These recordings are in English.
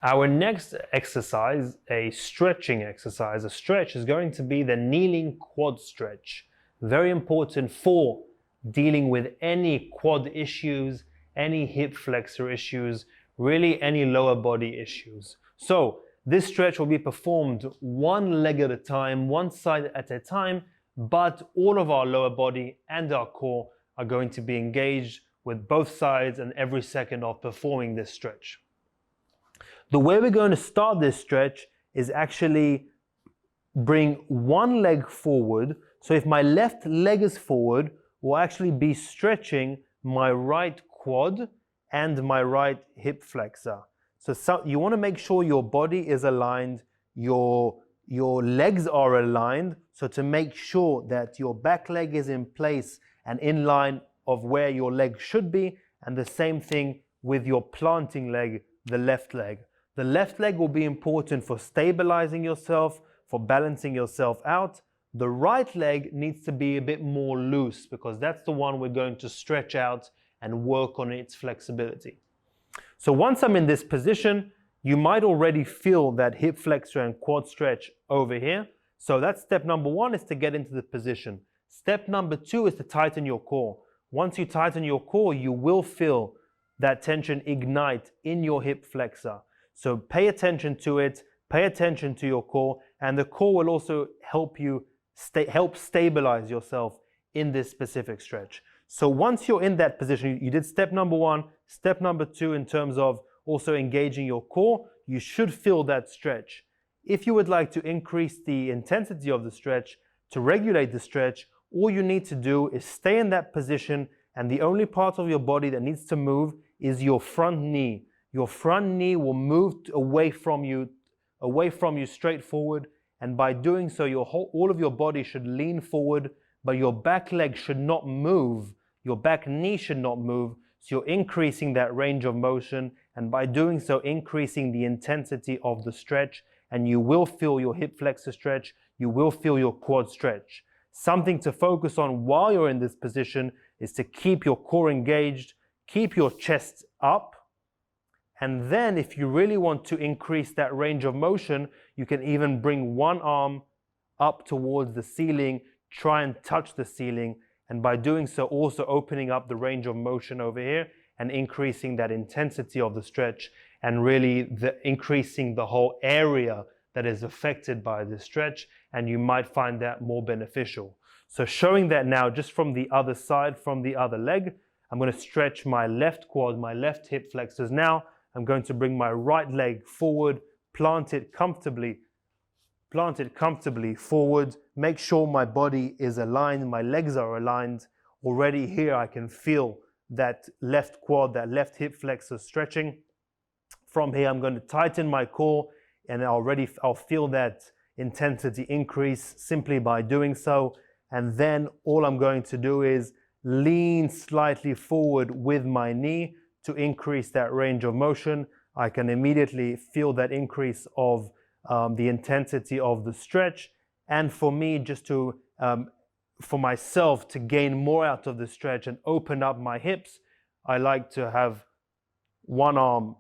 Our next exercise, a stretching exercise, a stretch, is going to be the kneeling quad stretch. Very important for dealing with any quad issues, any hip flexor issues, really any lower body issues. So this stretch will be performed one leg at a time, one side at a time, but all of our lower body and our core are going to be engaged with both sides and every second of performing this stretch. The way we're going to start this stretch is actually bring one leg forward. So if my left leg is forward, we'll actually be stretching my right quad and my right hip flexor. So you want to make sure your body is aligned, your legs are aligned, so to make sure that your back leg is in place and in line of where your leg should be, and the same thing with your planting leg, the left leg. The left leg will be important for stabilizing yourself, for balancing yourself out. The right leg needs to be a bit more loose because that's the one we're going to stretch out and work on its flexibility. So once I'm in this position, you might already feel that hip flexor and quad stretch over here. So that's step number one, is to get into the position. Step number two is to tighten your core. Once you tighten your core, you will feel that tension ignite in your hip flexor. So pay attention to it, pay attention to your core, and the core will also help you help stabilize yourself in this specific stretch. So once you're in that position, you did step number one, step number two in terms of also engaging your core, you should feel that stretch. If you would like to increase the intensity of the stretch, to regulate the stretch, all you need to do is stay in that position, and the only part of your body that needs to move is your front knee. Your front knee will move away from you straight forward, and by doing so, all of your body should lean forward, but your back leg should not move. Your back knee should not move, so you're increasing that range of motion, and by doing so, increasing the intensity of the stretch, and you will feel your hip flexor stretch, you will feel your quad stretch. Something to focus on while you're in this position is to keep your core engaged, keep your chest up, and then if you really want to increase that range of motion, you can even bring one arm up towards the ceiling, try and touch the ceiling, and by doing so also opening up the range of motion over here and increasing that intensity of the stretch, and really increasing the whole area that is affected by the stretch, and you might find that more beneficial. So showing that now just from the other side, from the other leg, I'm going to stretch my left quad, my left hip flexors now. I'm going to bring my right leg forward, plant it comfortably forward, make sure my body is aligned, my legs are aligned. Already here I can feel that left quad, that left hip flexor stretching. From here I'm going to tighten my core, and I'll feel that intensity increase simply by doing so. And then all I'm going to do is lean slightly forward with my knee to increase that range of motion. I can immediately feel that increase of the intensity of the stretch. And for me, just to, for myself to gain more out of the stretch and open up my hips, I like to have one arm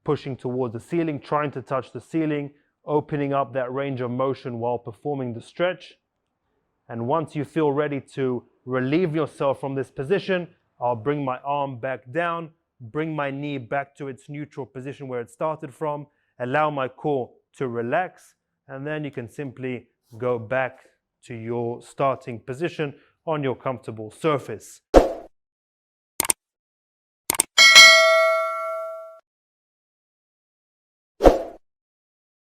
pushing towards the ceiling, trying to touch the ceiling, opening up that range of motion while performing the stretch. And once you feel ready to relieve yourself from this position, I'll bring my arm back down, bring my knee back to its neutral position where it started from, allow my core to relax, and then you can simply go back to your starting position on your comfortable surface.